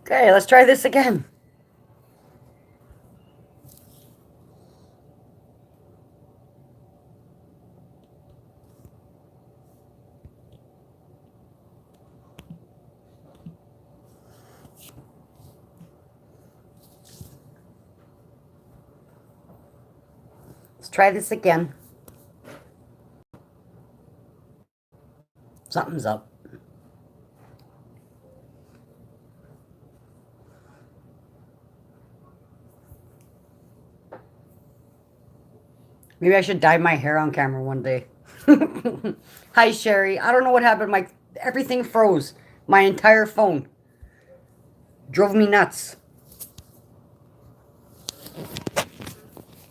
Okay, let's try this again. Let's try this again. Something's up. Maybe I should dye my hair on camera one day. Hi, Sherry. I don't know what happened. Everything froze. My entire phone. Drove me nuts.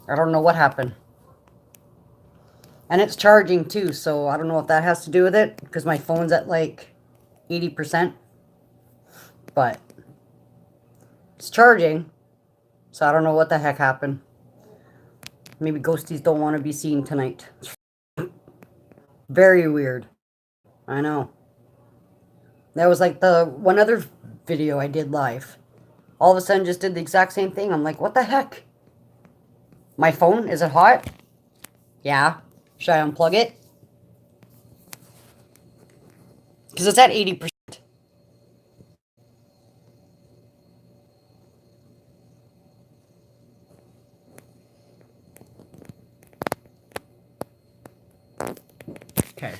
I don't know what happened. And it's charging too, so I don't know if that has to do with it, because my phone's at like 80%. But it's charging, so I don't know what the heck happened. Maybe ghosties don't want to be seen tonight. Very weird. I know. That was like the one other video I did live. All of a sudden just did the exact same thing. I'm like, what the heck? My phone, is it hot? Yeah. Should I unplug it? Because it's at 80%. Okay.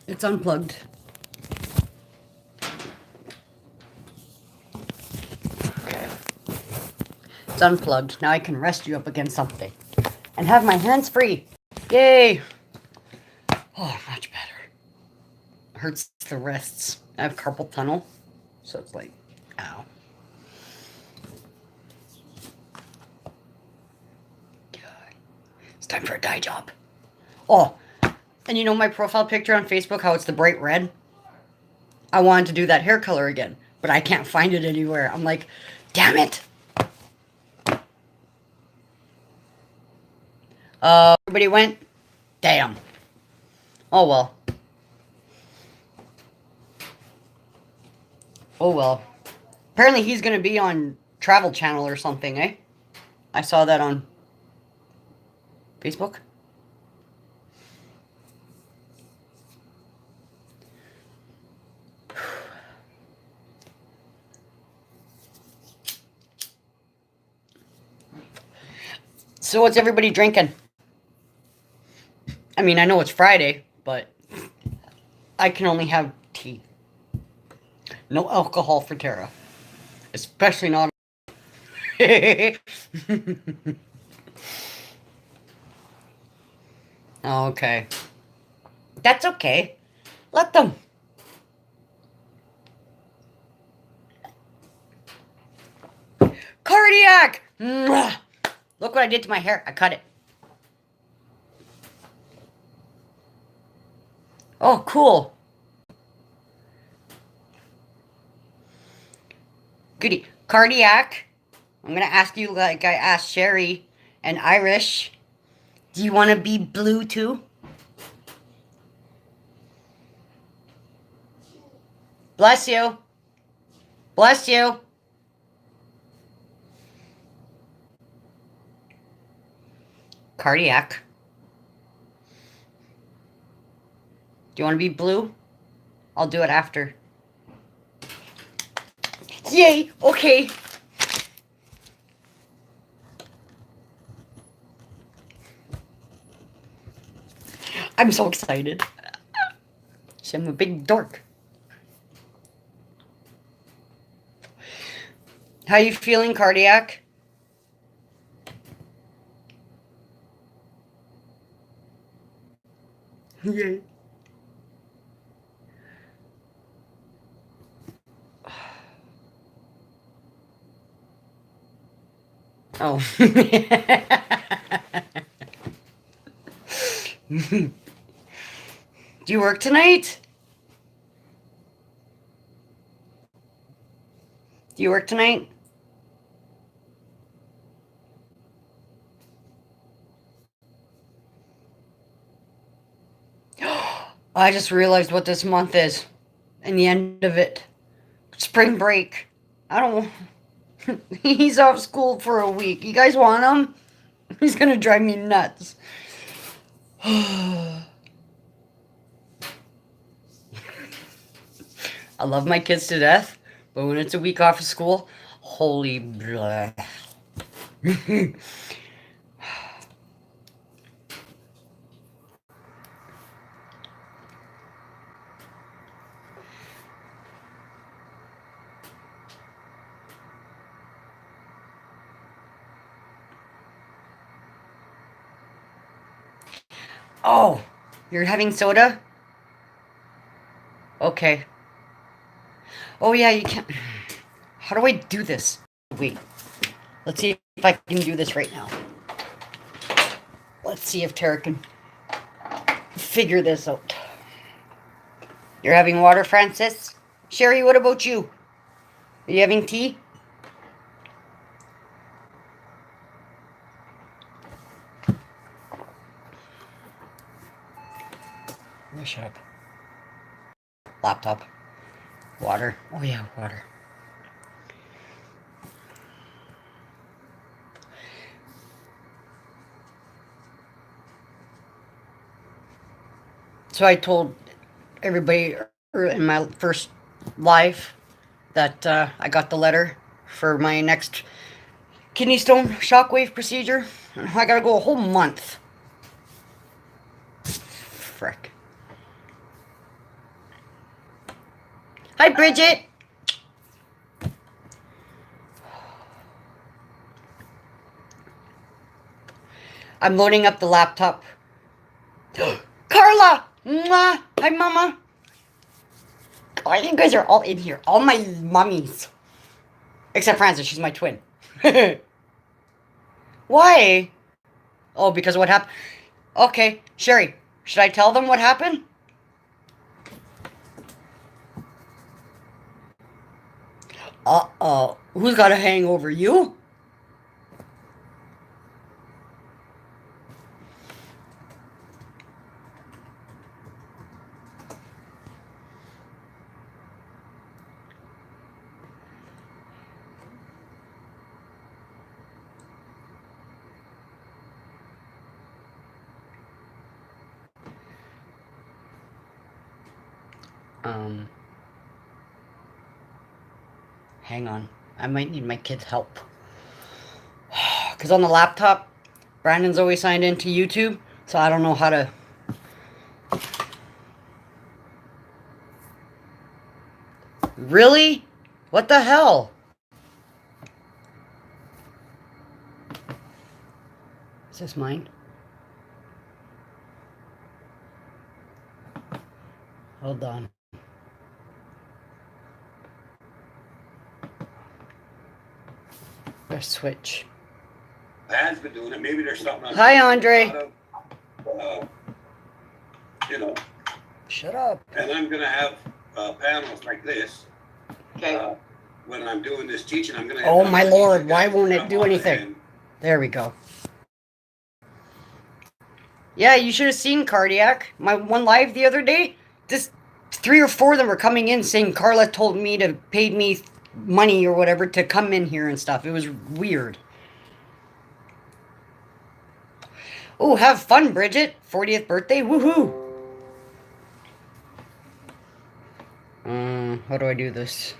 It's unplugged. Okay. It's unplugged. Now I can rest you up against something. And have my hands free. Yay! Oh, much better. Hurts the wrists. I have carpal tunnel. So it's like, ow. God. It's time for a dye job. Oh, and you know my profile picture on Facebook, how it's the bright red? I wanted to do that hair color again, but I can't find it anywhere. I'm like, damn it. Everybody went? Damn. Oh well. Oh well. Apparently he's gonna be on Travel Channel or something, eh? I saw that on Facebook. So what's everybody drinking? I mean, I know it's Friday, but I can only have tea. No alcohol for Tara. Especially not. Okay. That's okay. Let them. Cardiac! Mwah! Look what I did to my hair. I cut it. Oh, cool. Goody. Cardiac. I'm going to ask you like I asked Sherry and Irish. Do you want to be blue too? Bless you. Bless you. Cardiac. Do you want to be blue? I'll do it after. Yay! Okay. I'm so excited. See, I'm a big dork. How you feeling, Cardiac? Yay. Oh. Do you work tonight? Do you work tonight? I just realized what this month is and the end of it. Spring break. I don't. He's off school for a week. You guys want him? He's gonna drive me nuts. I love my kids to death, but when it's a week off of school, holy blah. Oh, you're having soda? Okay. Oh yeah, you can't. How do I do this? Wait. Let's see if I can do this right now. Let's see if Tara can figure this out. You're having water, Francis? Sherry, what about you? Are you having tea? No, shut up. Laptop. Water. Oh yeah, water. So I told everybody in my first live that I got the letter for my next kidney stone shockwave procedure. I gotta go a whole month. Frick. Hi, Bridget. I'm loading up the laptop. Carla! Mwah! Hi, Mama. Oh, you guys are all in here. All my mummies. Except Frances, she's my twin. Why? Oh, because of what happened? Okay, Sherry, should I tell them what happened? Uh-oh. Who's got a hangover? You? Hang on. I might need my kids' help. Because on the laptop, Brandon's always signed into YouTube, so I don't know how to... Really? What the hell? Is this mine? Hold on. There's switch. Dad's been doing it. Maybe there's something. Hi, Andre. You know. Shut up. And I'm gonna have panels like this. Okay. When I'm doing this teaching, I'm gonna. Oh my Lord! Why won't it do anything? There we go. Yeah, you should have seen Cardiac. My one live the other day. This 3 or 4 of them were coming in saying Carla told me to pay me money or whatever to come in here and stuff. It was weird. Oh, have fun, Bridget. 40th birthday. Woohoo. How do I do this?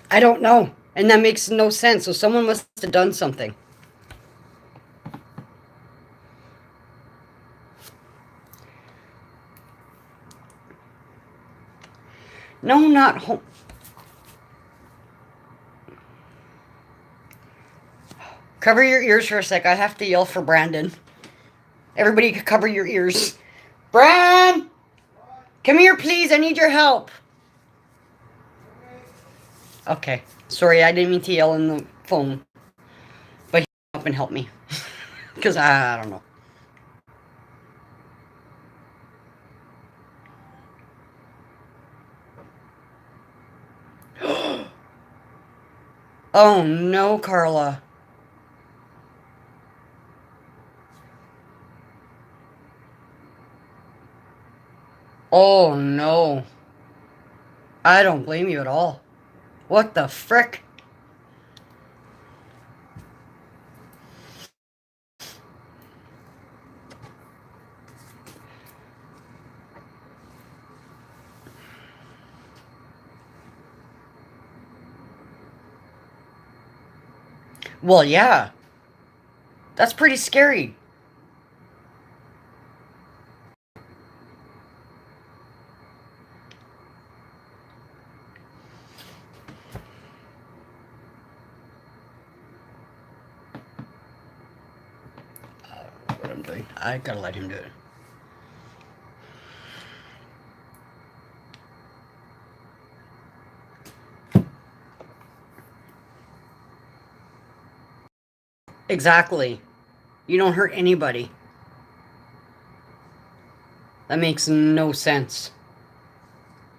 I don't know. And that makes no sense. So someone must have done something. No, not home. Cover your ears for a sec. I have to yell for Brandon. Everybody cover your ears. Bran! Come here, please. I need your help. Okay. Sorry, I didn't mean to yell in the phone. But he come up and help me. Because I don't know. Oh no, Carla. Oh no. I don't blame you at all. What the frick? Well, yeah. That's pretty scary. What I'm doing. I gotta let him do it. Exactly. You don't hurt anybody. That makes no sense.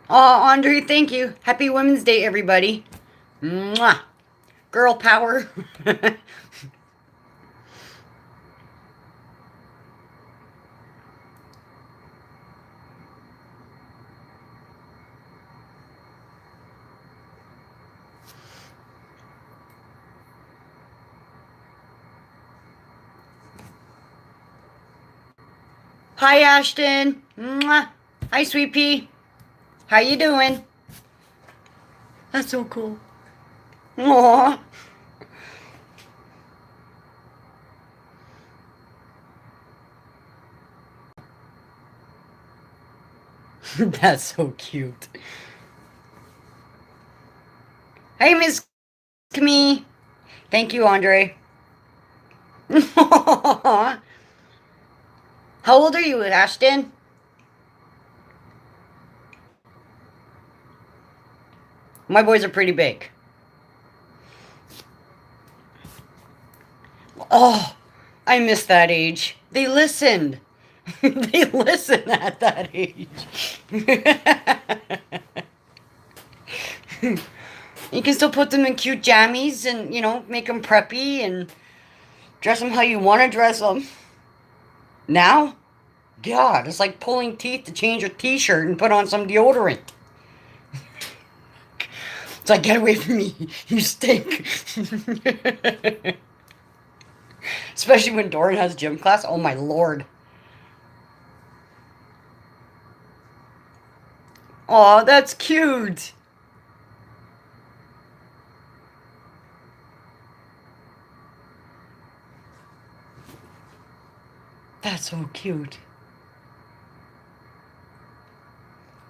Oh, Andre, thank you. Happy Women's Day, everybody. Mwah. Girl power. Hi, Ashton. Mwah. Hi, Sweet Pea. How you doing? That's so cool. Aww. That's so cute. Hey, Miss Camille. Thank you, Andre. How old are you, Ashton? My boys are pretty big. Oh, I miss that age. They listened. They listen at that age. You can still put them in cute jammies and, make them preppy and dress them how you want to dress them. Now, God, it's like pulling teeth to change a t-shirt and put on some deodorant. It's like, get away from me. You stink. Especially when Doran has gym class. Oh, my Lord. Aw, that's cute. That's so cute.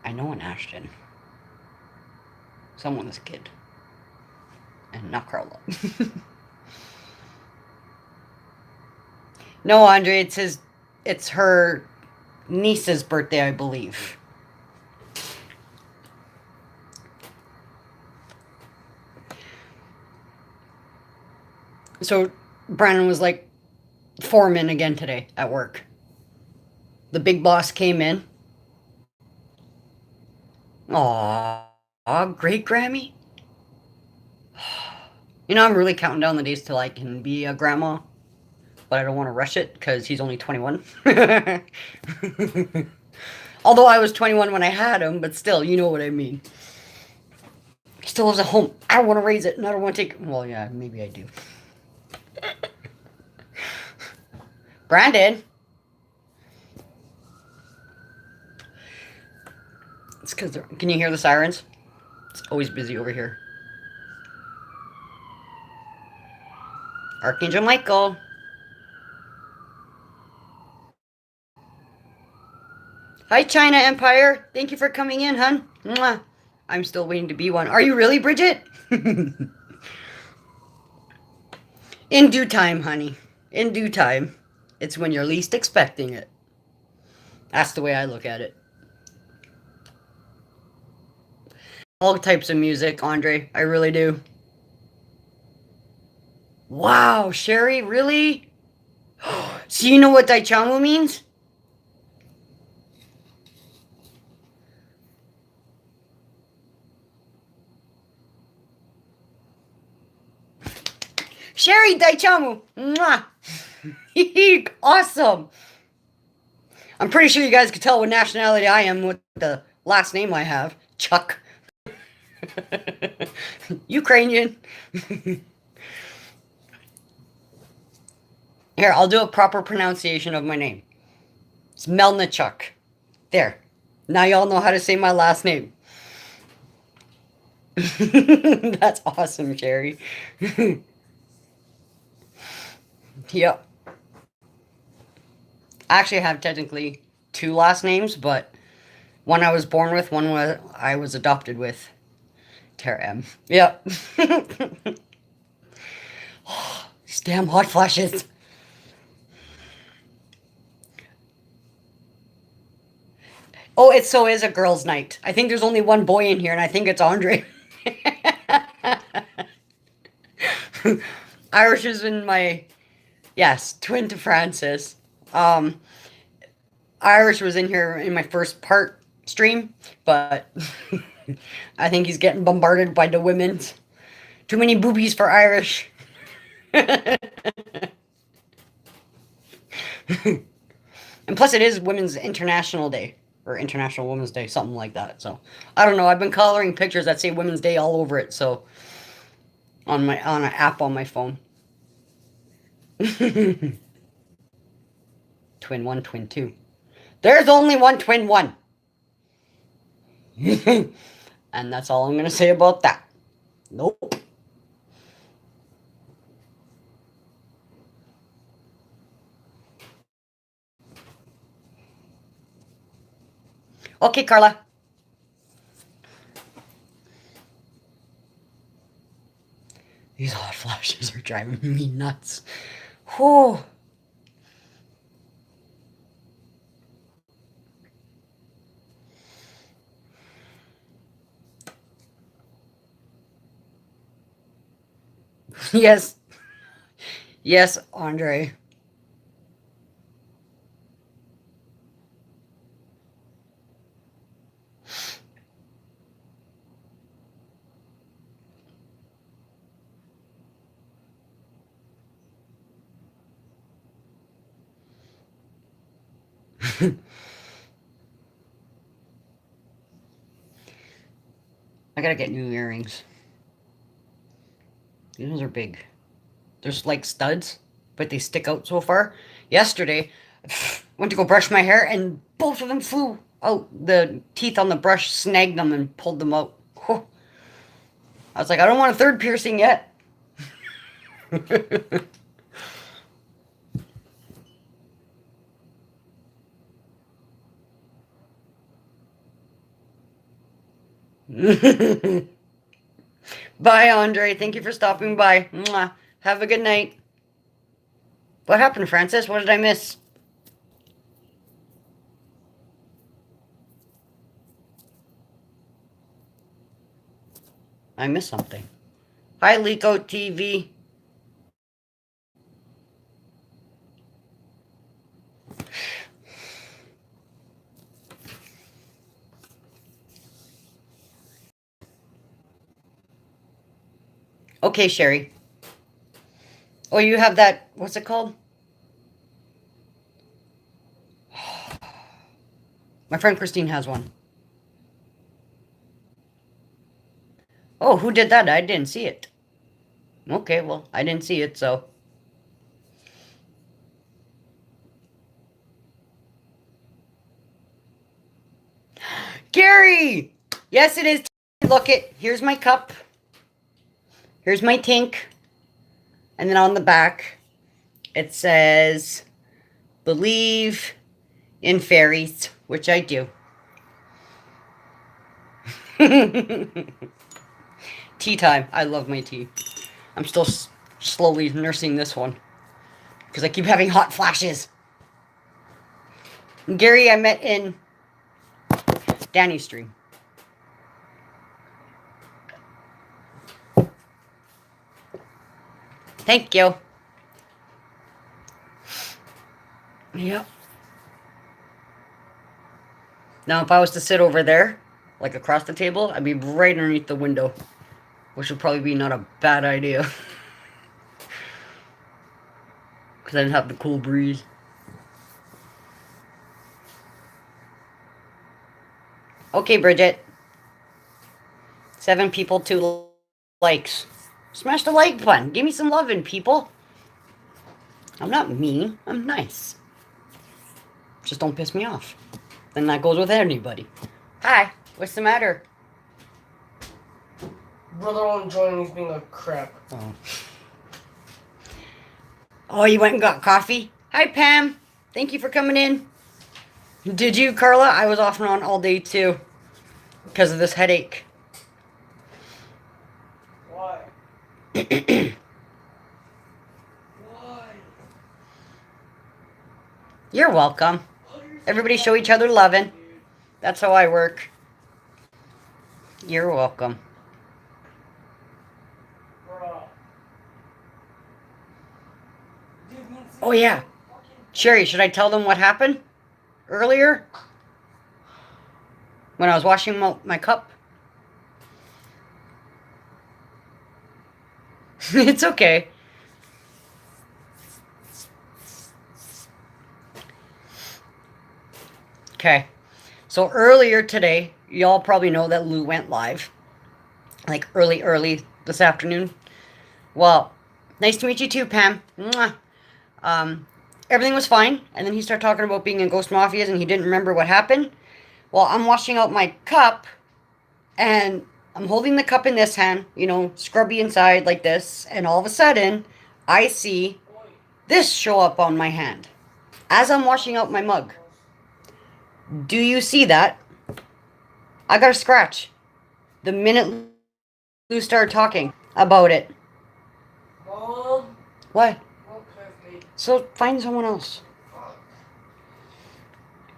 I know an Ashton. Someone's kid. And not Carla. No, Andre, it's her niece's birthday, I believe. So Brandon was like foreman again today at work. The big boss came in. Aw, great Grammy. I'm really counting down the days till I can be a grandma, but I don't want to rush it because he's only 21. Although I was 21 when I had him, but still, you know what I mean. He still lives at home. I don't want to raise it, and I don't want to take. Well, yeah, maybe I do. Brandon. It's because can you hear the sirens? It's always busy over here. Archangel Michael. Hi, China Empire. Thank you for coming in, hun. Mwah. I'm still waiting to be one. Are you really, Bridget? In due time, honey. In due time. It's when you're least expecting it. That's the way I look at it. All types of music, Andre. I really do. Wow, Sherry, really? So you know what Daichamu means? Sherry Daichamu. Mwah. Awesome. I'm pretty sure you guys could tell what nationality I am with the last name I have. Chuck. Ukrainian. Here, I'll do a proper pronunciation of my name. It's Melnichuk. There. Now y'all know how to say my last name. That's awesome, Sherry. Yep. I actually have technically two last names, but one I was born with, one I was adopted with. Tara M. Yep. These damn hot flashes. Oh, it so is a girls' night. I think there's only one boy in here, and I think it's Andre. Irish is in my, yes, twin to Francis. Um, Irish was in here in my first part stream, but I think he's getting bombarded by the women's. Too many boobies for Irish. And plus, it is Women's International Day or International Women's Day, something like that. So I don't know. I've been coloring pictures that say Women's Day all over it. So on an app on my phone. Twin one, twin two. There's only one twin one. And that's all I'm gonna say about that. Nope. Okay, Carla. These hot flashes are driving me nuts. Whew. Yes. Yes, Andre. I gotta get new earrings. These are big. There's like studs, but they stick out so far. Yesterday, went to go brush my hair, and both of them flew out. The teeth on the brush snagged them and pulled them out. Whew. I was like, I don't want a third piercing yet. Bye, Andre. Thank you for stopping by. Mwah. Have a good night. What happened, Francis? What did I miss? I missed something. Hi, Lico TV. Okay, Sherry. Oh, you have that. What's it called? My friend Christine has one. Oh, who did that? I didn't see it. Okay, well, I didn't see it, so. Gary! Yes, it is. Look it. Here's my cup. Here's my tink. And then on the back, it says, believe in fairies, which I do. Tea time. I love my tea. I'm still slowly nursing this one because I keep having hot flashes. Gary, I met in Danny's stream. Thank you. Yep. Now, if I was to sit over there, like across the table, I'd be right underneath the window, which would probably be not a bad idea. Because I'd have the cool breeze. Okay, Bridget. 7 people, 2 likes. Smash the like button. Give me some loving, people. I'm not mean. I'm nice. Just don't piss me off. And that goes with anybody. Hi. What's the matter? Brother won't join. He's being a crap. Oh. Oh, you went and got coffee? Hi, Pam. Thank you for coming in. Did you, Carla? I was off and on all day, too. Because of this headache. Why? Why? You're welcome. Everybody show each other loving. That's how I work. You're welcome. Oh, yeah. Sherry, should I tell them what happened earlier? When I was washing my cup? It's okay. Okay. So earlier today, y'all probably know that Lou went live. Like early this afternoon. Well, nice to meet you too, Pam. Mwah. Everything was fine. And then he started talking about being in Ghost Mafias and he didn't remember what happened. Well, I'm washing out my cup and I'm holding the cup in this hand, you know, scrubby inside like this. And all of a sudden, I see this show up on my hand as I'm washing out my mug. Do you see that? I got a scratch the minute Lou started talking about it. Mom? What? Don't curse me. So find someone else.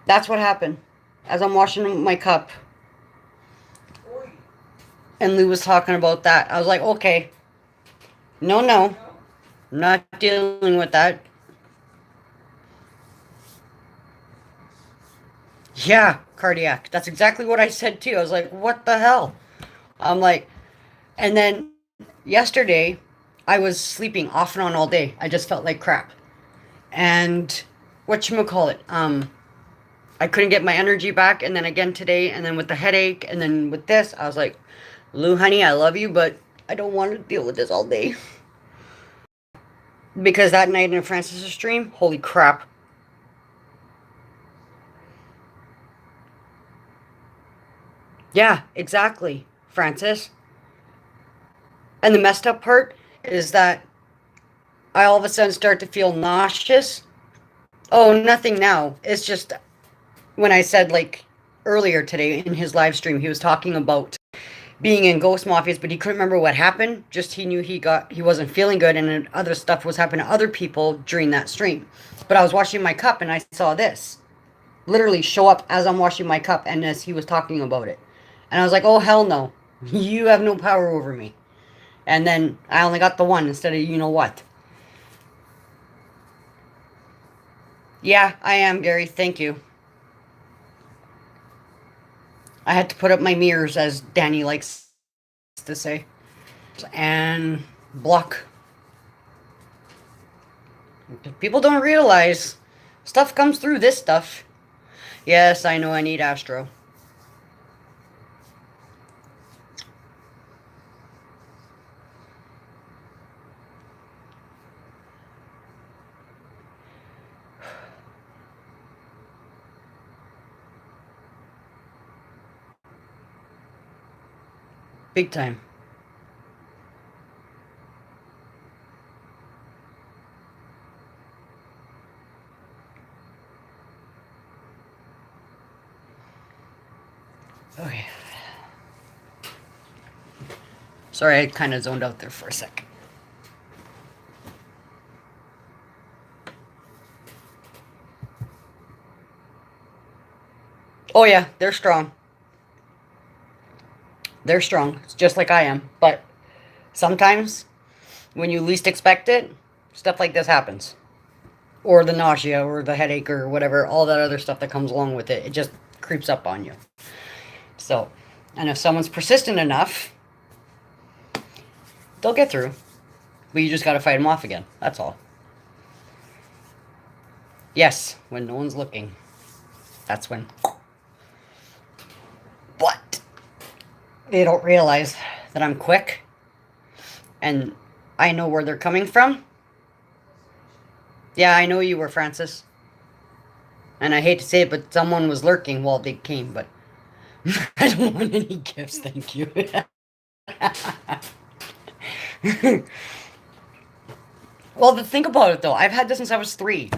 That's what happened as I'm washing my cup. Oi. And Lou was talking about that. I was like, okay. No. I'm not dealing with that. Yeah, cardiac. That's exactly what I said too. I was like, what the hell? I'm like, and then yesterday, I was sleeping off and on all day. I just felt like crap. And whatchamacallit, I couldn't get my energy back. And then again today, and then with the headache, and then with this, I was like, Lou, honey, I love you, but I don't want to deal with this all day. Because that night in Francis' stream, holy crap. Yeah, exactly, Francis. And the messed up part is that I all of a sudden start to feel nauseous. Oh, nothing now. It's just when I said, like, earlier today in his live stream, he was talking about being in Ghost Mafias, but he couldn't remember what happened. Just he knew he wasn't feeling good, and then other stuff was happening to other people during that stream. But I was washing my cup, and I saw this literally show up as I'm washing my cup, and as he was talking about it. And I was like, oh, hell no. You have no power over me. And then I only got the one instead of you know what. Yeah, I am, Gary. Thank you. I had to put up my mirrors, as Danny likes to say. And block. People don't realize stuff comes through this stuff. Yes, I know I need Astro. Big time. Okay. Sorry, I kind of zoned out there for a sec. Oh yeah, they're strong. They're strong. It's just like I am. But sometimes, when you least expect it, stuff like this happens. Or the nausea, or the headache, or whatever, all that other stuff that comes along with it. It just creeps up on you. So, and if someone's persistent enough, they'll get through. But you just gotta fight them off again. That's all. Yes, when no one's looking. That's when. They don't realize that I'm quick and I know where they're coming from. Yeah, I know you were, Francis. And I hate to say it, but someone was lurking while they came, but I don't want any gifts, thank you. Well, think about it though. I've had this since I was 3.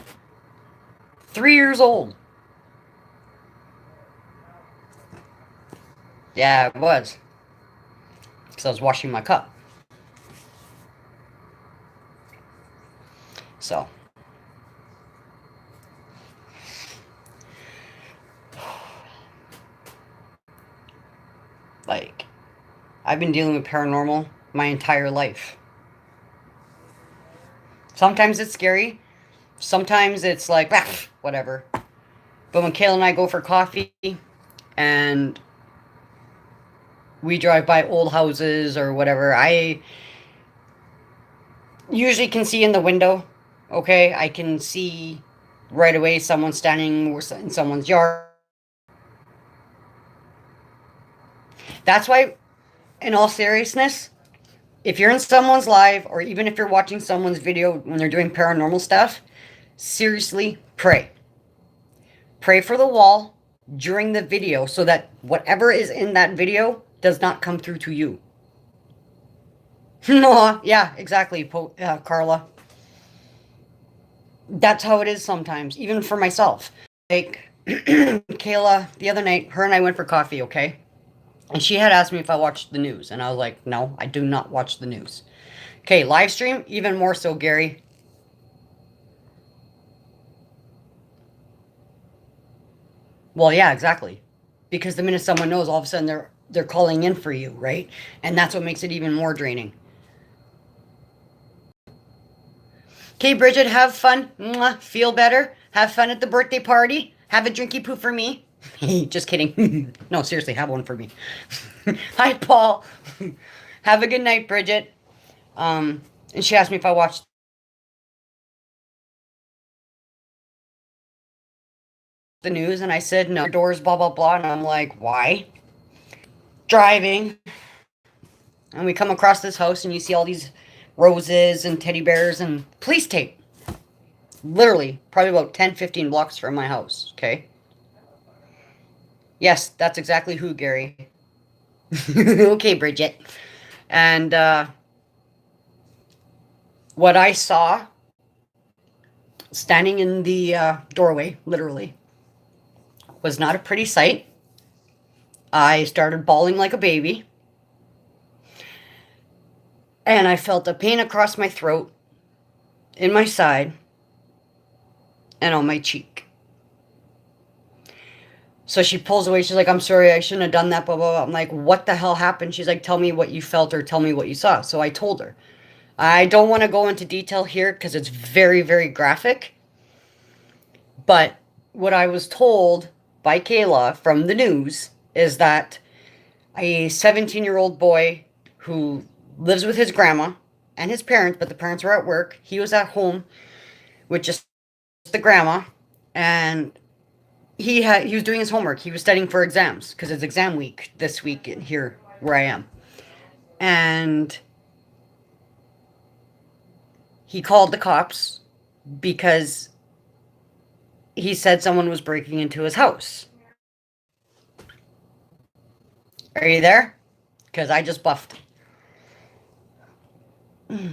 3 years old. Yeah, it was. Because I was washing my cup. So. Like, I've been dealing with paranormal my entire life. Sometimes it's scary. Sometimes it's like, ah, whatever. But when Kayla and I go for coffee and we drive by old houses or whatever, I usually can see in the window. Okay, I can see right away someone standing in someone's yard. That's why, in all seriousness, if you're in someone's live or even if you're watching someone's video when they're doing paranormal stuff, seriously pray. Pray for the wall during the video so that whatever is in that video does not come through to you. No, yeah, exactly, Carla. That's how it is sometimes, even for myself. Like, Kayla, the other night, her and I went for coffee, okay? And she had asked me if I watched the news. And I was like, no, I do not watch the news. Okay, live stream, even more so, Gary. Well, yeah, exactly. Because the minute someone knows, all of a sudden they're calling in for you, right? And that's what makes it even more draining. Okay, Bridget, have fun. Mwah, feel better. Have fun at the birthday party. Have a drinky poo for me. Just kidding. No, seriously, have one for me. Hi, Paul. Have a good night, Bridget. And she asked me if I watched the news, and I said no. Doors, blah blah blah, and I'm like, why? Driving, and we come across this house, and you see all these roses and teddy bears and police tape. Literally, probably about 10, 15 blocks from my house. Okay. Yes, that's exactly who, Gary. Okay, Bridget. And what I saw standing in the doorway, literally, was not a pretty sight. I started bawling like a baby. And I felt a pain across my throat, in my side, and on my cheek. So she pulls away. She's like, I'm sorry, I shouldn't have done that, blah, blah, blah. I'm like, what the hell happened? She's like, tell me what you felt or tell me what you saw. So I told her. I don't want to go into detail here because it's very, very graphic. But what I was told by Kayla from the news is that a 17-year-old boy who lives with his grandma and his parents, but the parents were at work. He was at home with just the grandma, and he was doing his homework. He was studying for exams because it's exam week this week here where I am. And he called the cops because he said someone was breaking into his house. Are you there? Because I just buffed. The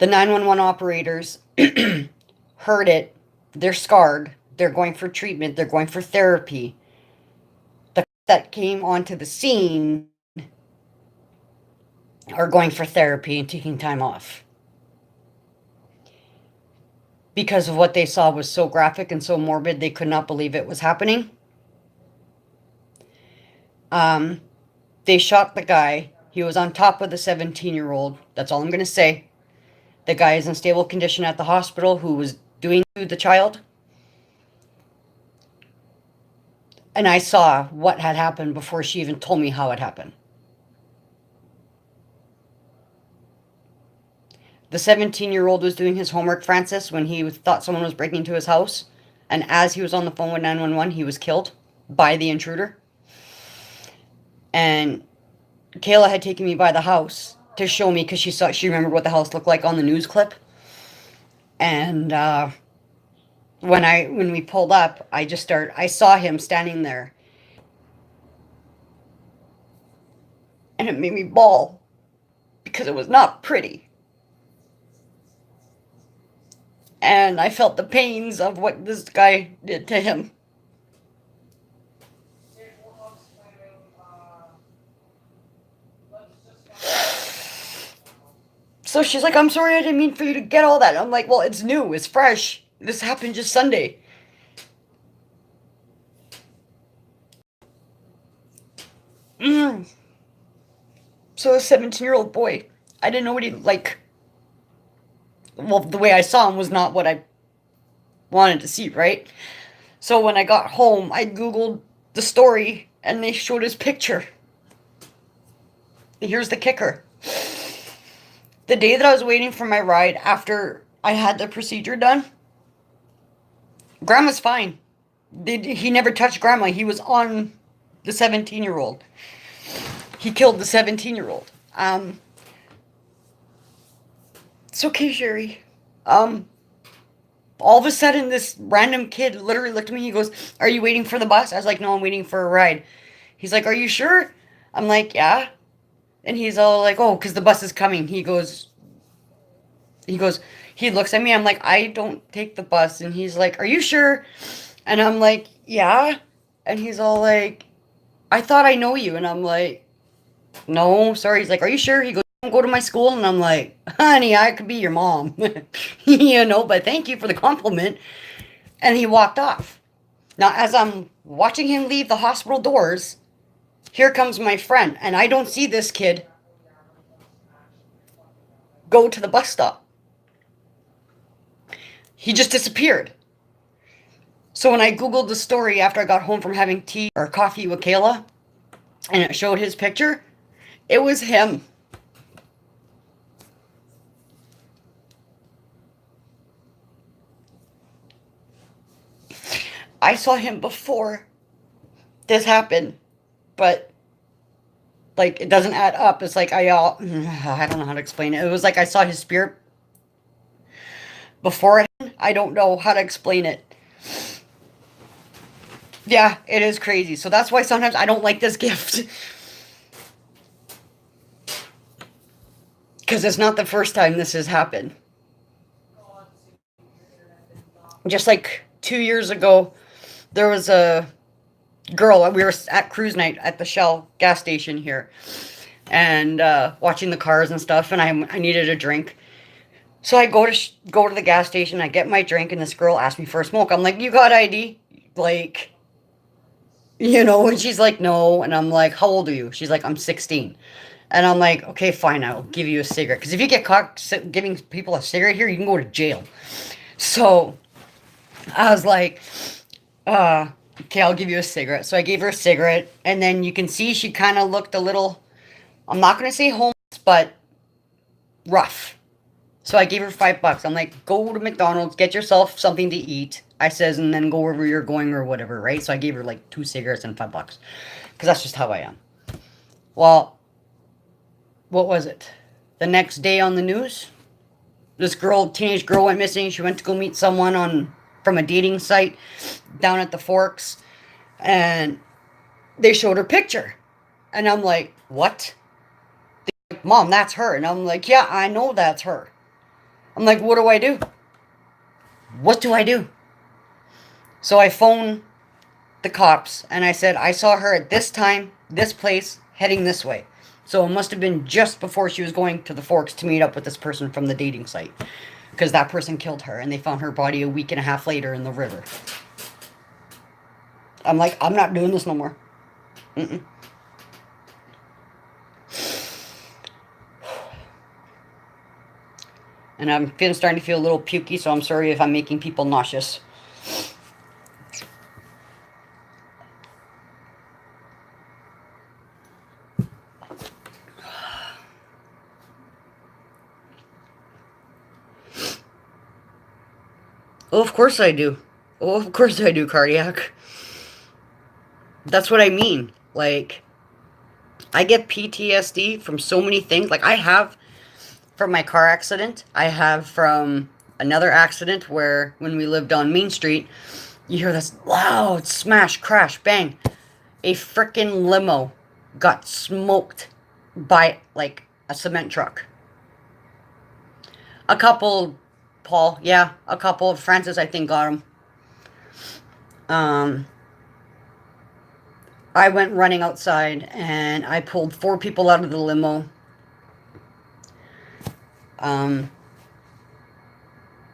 911 operators heard it. They're scarred. They're going for treatment. They're going for therapy. The that came onto the scene are going for therapy and taking time off. Because of what they saw was so graphic and so morbid, they could not believe it was happening. They shot the guy. He was on top of the 17-year-old. That's all I'm going to say. The guy is in stable condition at the hospital who was doing to the child. And I saw what had happened before she even told me how it happened. The 17-year-old was doing his homework, Francis, when he thought someone was breaking into his house And as he was on the phone with 911, he was killed by the intruder. And Kayla had taken me by the house to show me because she remembered what the house looked like on the news clip. And when we pulled up, I saw him standing there, and it made me bawl because it was not pretty. And I felt the pains of what this guy did to him. So she's like, I'm sorry, I didn't mean for you to get all that. I'm like, well, it's new, it's fresh. This happened just Sunday. So a 17-year-old boy, I didn't know what he, like, well, the way I saw him was not what I wanted to see, right? So when I got home, I Googled the story, and they showed his picture. Here's the kicker. The day that I was waiting for my ride after I had the procedure done, Grandma's fine. He never touched Grandma. He was on the 17-year-old. He killed the 17-year-old. It's okay, Sherry. All of a sudden, this random kid literally looked at me. He goes, "Are you waiting for the bus?" I was like, "No, I'm waiting for a ride." He's like, "Are you sure?" I'm like, "Yeah." And he's all like, "Oh, because the bus is coming." He looks at me. I'm like, "I don't take the bus." And he's like, "Are you sure?" And I'm like, "Yeah." And he's all like, "I thought I know you." And I'm like, "No, sorry." He's like, "Are you sure?" He goes, "Don't go to my school." And I'm like, "Honey, I could be your mom." But thank you for the compliment. And he walked off. Now, as I'm watching him leave the hospital doors, here comes my friend. And I don't see this kid go to the bus stop. He just disappeared. So when I Googled the story after I got home from having tea or coffee with Kayla, and it showed his picture, it was him. I saw him before this happened, but like it doesn't add up. It's like I don't know how to explain it. It was like I saw his spirit before it. I don't know how to explain it. Yeah, it is crazy. So that's why sometimes I don't like this gift. Because it's not the first time this has happened. Just like 2 years ago, there was a girl. We were at cruise night at the Shell gas station here. And watching the cars and stuff. And I needed a drink. So I go to the gas station. I get my drink. And this girl asked me for a smoke. I'm like, "You got ID?" Like... and she's like, "No." And I'm like, "How old are you?" She's like, "I'm 16. And I'm like, "Okay, fine, I'll give you a cigarette. Because if you get caught giving people a cigarette here, you can go to jail." So I was like, "Okay, I'll give you a cigarette." So I gave her a cigarette. And then you can see she kind of looked a little, I'm not going to say homeless, but rough. So I gave her $5. I'm like, "Go to McDonald's, get yourself something to eat." I says, "and then go wherever you're going or whatever," right? So I gave her like 2 cigarettes and $5. Because that's just how I am. Well, what was it? The next day on the news, this teenage girl went missing. She went to go meet someone from a dating site down at the Forks. And they showed her picture. And I'm like, "What?" They're like, "Mom, that's her." And I'm like, "Yeah, I know that's her." I'm like, "What do I do? What do I do?" So I phoned the cops and I said, "I saw her at this time, this place, heading this way." So it must have been just before she was going to the Forks to meet up with this person from the dating site. Because that person killed her and they found her body a week and a half later in the river. I'm like, I'm not doing this no more. Mm-mm. And I'm starting to feel a little pukey, so I'm sorry if I'm making people nauseous. Oh, of course I do. Oh, of course I do cardiac. That's what I mean. Like, I get PTSD from so many things. Like, I have from my car accident. I have from another accident where when we lived on Main Street, you hear this loud smash, crash, bang. A frickin' limo got smoked by, like, a cement truck. A couple, Paul, yeah, a couple. Francis, I think, got him. Um, I went running outside and I pulled 4 people out of the limo. Um,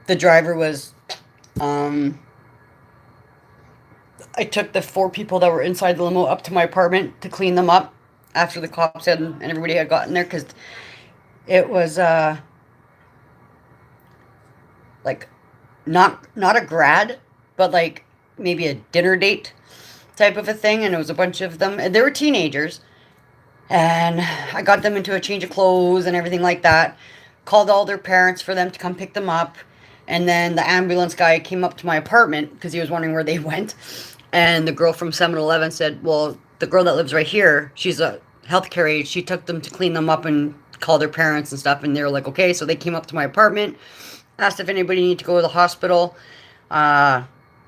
the driver was, I took the 4 people that were inside the limo up to my apartment to clean them up after the cops had and everybody had gotten there because it was, like, not a grad, but like maybe a dinner date type of a thing, and it was a bunch of them, and they were teenagers, and I got them into a change of clothes and everything like that, called all their parents for them to come pick them up, and then the ambulance guy came up to my apartment because he was wondering where they went, and the girl from 7-Eleven said, well, the girl that lives right here, she's a healthcare aide, she took them to clean them up and call their parents and stuff, and they were like, okay, so they came up to my apartment, asked if anybody needed to go to the hospital.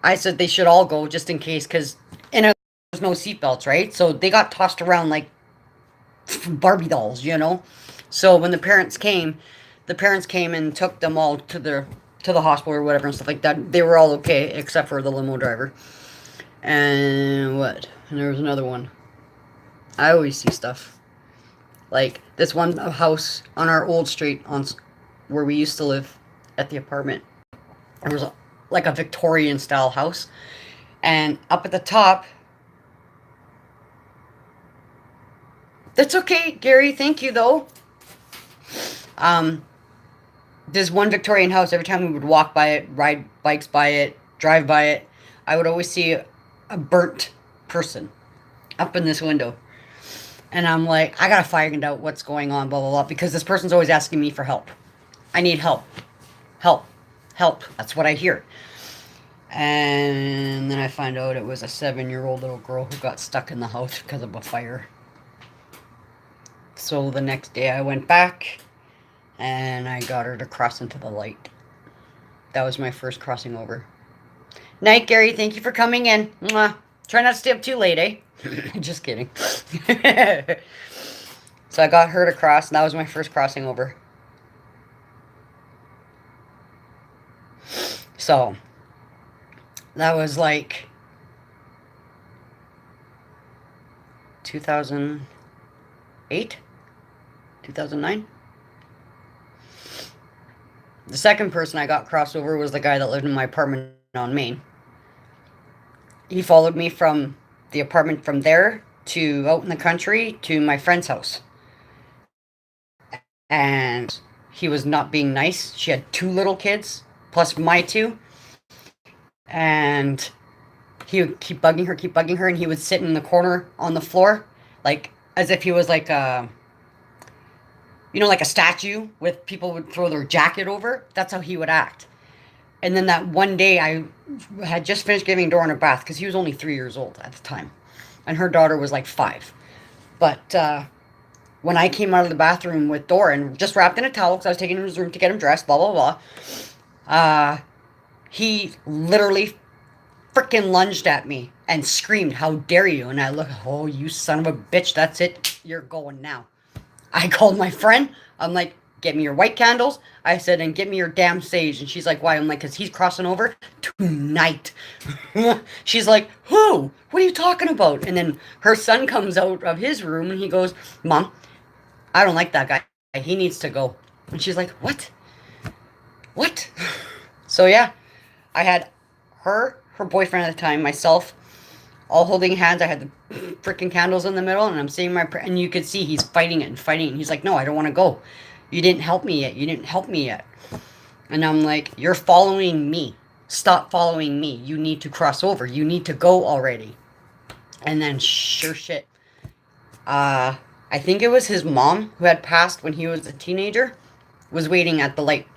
I said they should all go just in case, because in a there's no seatbelts, right? So they got tossed around like Barbie dolls, you know. So when the parents came and took them all to the hospital or whatever and stuff like that. They were all okay except for the limo driver. And what? And there was another one. I always see stuff like this one house on our old street on where we used to live at the apartment. There was like a Victorian style house, and up at the top. That's okay, Gary. Thank you, though. There's one Victorian house. Every time we would walk by it, ride bikes by it, drive by it, I would always see a burnt person up in this window. And I'm like, I gotta find out what's going on, blah, blah, blah, because this person's always asking me for help. I need help. Help. Help. That's what I hear. And then I find out it was a 7-year-old little girl who got stuck in the house because of a fire. So the next day I went back and I got her to cross into the light. That was my first crossing over. Night, Gary. Thank you for coming in. Mwah. Try not to stay up too late, eh? Just kidding. So I got her to cross, and that was my first crossing over. So that was like 2008, 2009. The second person I got crossed over was the guy that lived in my apartment on Main. He followed me from the apartment from there to out in the country to my friend's house. And he was not being nice. She had 2 little kids, plus my 2. And he would keep bugging her, and he would sit in the corner on the floor, like, as if he was like a, like a statue with people would throw their jacket over. That's how he would act. And then that one day, I had just finished giving Doran a bath, because he was only 3 years old at the time. And her daughter was like 5. But when I came out of the bathroom with Doran, just wrapped in a towel, because I was taking him to his room to get him dressed, blah, blah, blah, he literally freaking lunged at me and screamed, "How dare you?" And I look, "Oh, you son of a bitch, that's it. You're going now." I called my friend. I'm like, "Get me your white candles." I said, "And get me your damn sage." And she's like, "Why?" I'm like, "Because he's crossing over tonight." She's like, "Who? What are you talking about?" And then her son comes out of his room and he goes, "Mom, I don't like that guy. He needs to go." And she's like, "What? What?" So yeah, I had her boyfriend at the time, myself, all holding hands. I had the freaking candles in the middle, and I'm saying and you could see he's fighting it and fighting it. And he's like, "No, I don't want to go. You didn't help me yet. You didn't help me yet." And I'm like, "You're following me. Stop following me. You need to cross over. You need to go already." And then sure shit, I think it was his mom who had passed when he was a teenager, was waiting at the light,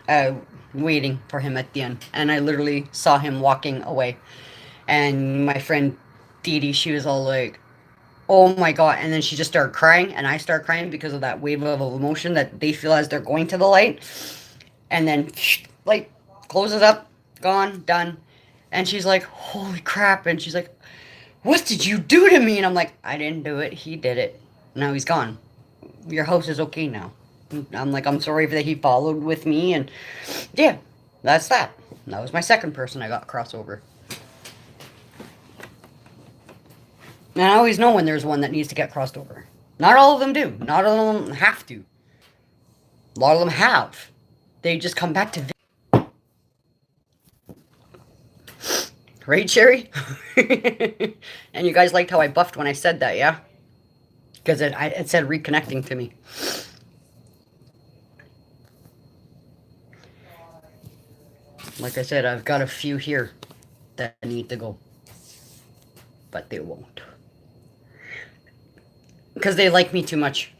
waiting for him at the end. And I literally saw him walking away. And my friend Dee Dee, she was all like, oh my God. And then she just started crying. And I started crying because of that wave of emotion that they feel as they're going to the light. And then, like, closes up, gone, done. And she's like, holy crap. And she's like, what did you do to me? And I'm like, I didn't do it. He did it. Now he's gone. Your house is okay now. I'm like, I'm sorry that he followed with me. And yeah, that's that. That was my second person I got crossover. And I always know when there's one that needs to get crossed over. Not all of them do. Not all of them have to. A lot of them have. They just come back to... Right, Sherry? And you guys liked how I buffed when I said that, yeah? Because it said reconnecting to me. Like I said, I've got a few here that need to go. But they won't. Because they like me too much.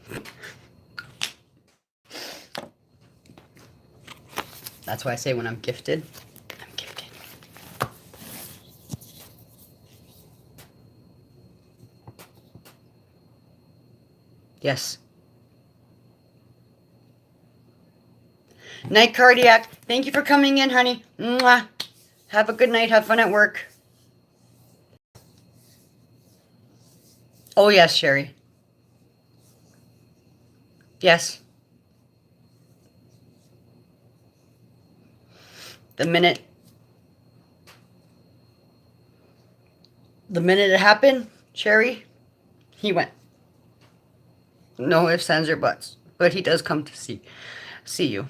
That's why I say when I'm gifted, I'm gifted. Yes. Night Cardiac, thank you for coming in, honey. Mwah. Have a good night. Have fun at work. Oh, yes, Sherry. Yes. The minute it happened, Sherry, he went. No ifs, ands, or buts. But he does come to see you.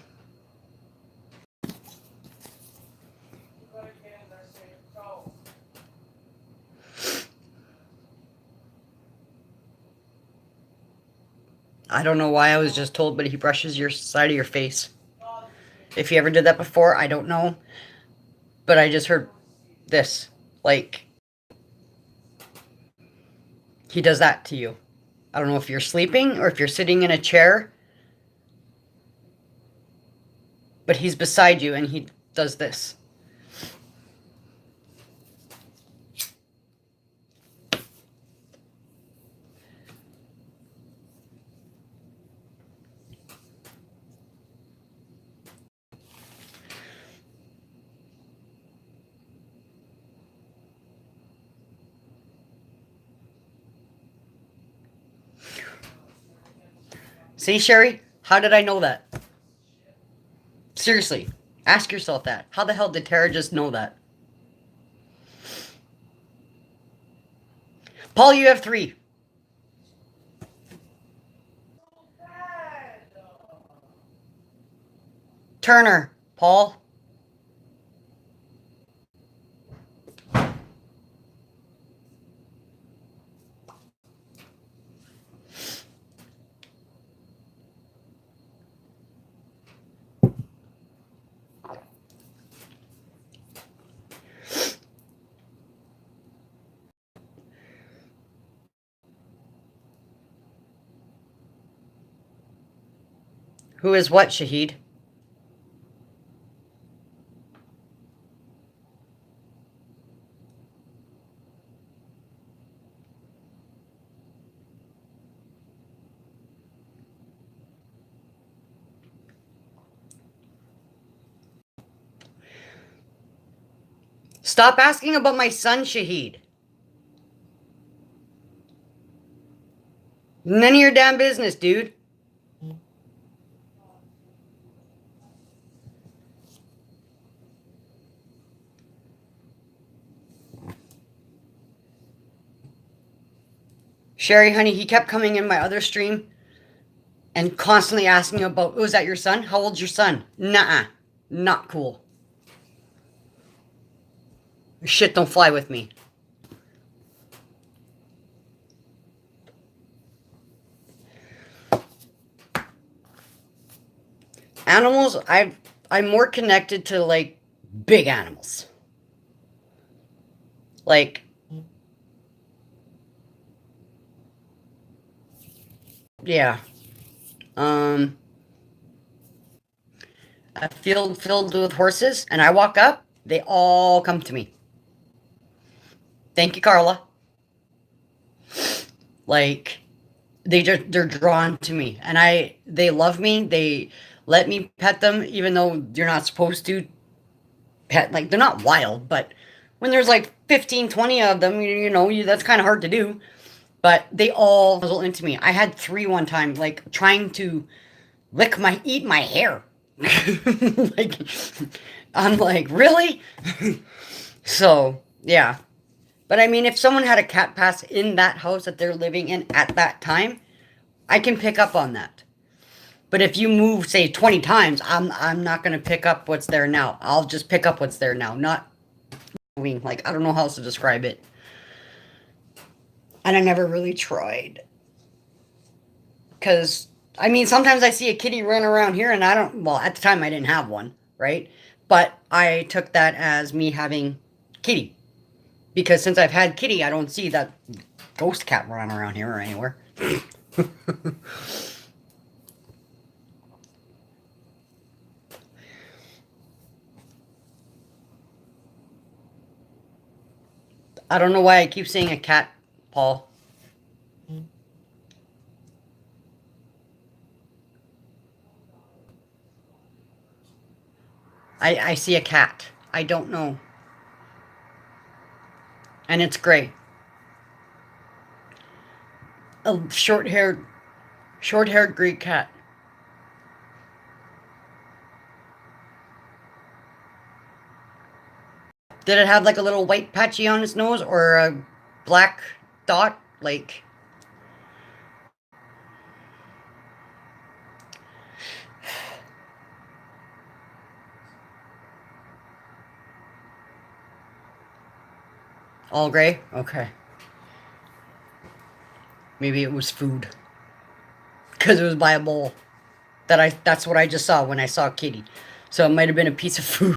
I don't know why I was just told, but he brushes your side of your face. If he ever did that before, I don't know. But I just heard this. Like, he does that to you. I don't know if you're sleeping or if you're sitting in a chair. But he's beside you and he does this. See, Sherry? How did I know that? Seriously. Ask yourself that. How the hell did Tara just know that? Paul, you have 3. Turner. Paul. Who is what, Shahid? Stop asking about my son, Shahid. None of your damn business, dude. Sherry, honey, he kept coming in my other stream and constantly asking about, was that your son? How old's your son? Nuh-uh. Not cool. Shit don't fly with me. Animals, I'm more connected to, like, big animals. Like, yeah. a field filled with horses, and I walk up, they all come to me. Thank you, Carla. Like, they're drawn to me, and they love me. They let me pet them, even though you're not supposed to pet. Like, they're not wild, but when there's like 15, 20 of them, that's kind of hard to do. But they all nuzzle into me. I had 3 one time, like trying to eat my hair. Like, I'm like, really? So, yeah. But I mean, if someone had a cat pass in that house that they're living in at that time, I can pick up on that. But if you move, say, 20 times, I'm not gonna pick up what's there now. I'll just pick up what's there now, not moving. Like, I don't know how else to describe it. And I never really tried. Because, I mean, sometimes I see a kitty run around here and I don't, well, at the time I didn't have one, right? But I took that as me having kitty. Because since I've had kitty, I don't see that ghost cat run around here or anywhere. I don't know why I keep saying a cat, Paul. I see a cat. I don't know. And it's gray. A short-haired gray cat. Did it have like a little white patchy on its nose or a black dot? Like, all gray? Okay. Maybe it was food. Because it was by a bowl. That's what I just saw when I saw kitty. So it might have been a piece of food.